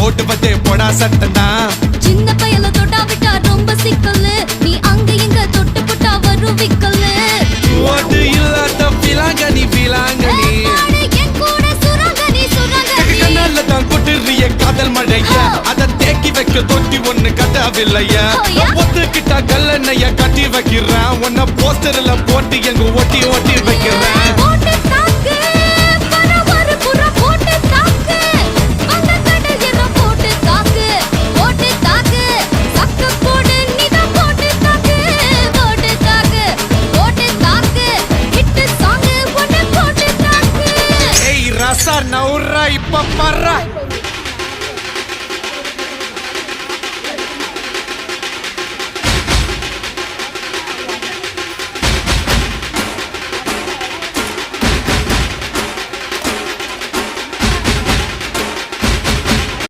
ஓட்டுவதே போடா சட்டனா சின்ன பயல தொட்டா விட்டா ரொம்ப சிக்கல் நீ அங்க இங்க தொட்டு போட்டா வரும் விக்கல் ஓட்டு இல்லாத பிலாங்கனி பிலாங்கனி என் கூட சுரங்கனி சுரங்கனி கண்ணால தான் கொட்டுறிய காதல் மழையா அத தேக்கி வைக்க தொட்டி ஒண்ணு கட்டாவில்லையா ஒத்துக்கிட்டா கல்லெண்ணைய கட்டி வைக்கிறான் உன்ன போஸ்டர்ல போட்டு எங்க ஒட்டி ஒட்டி வைக்கிறேன்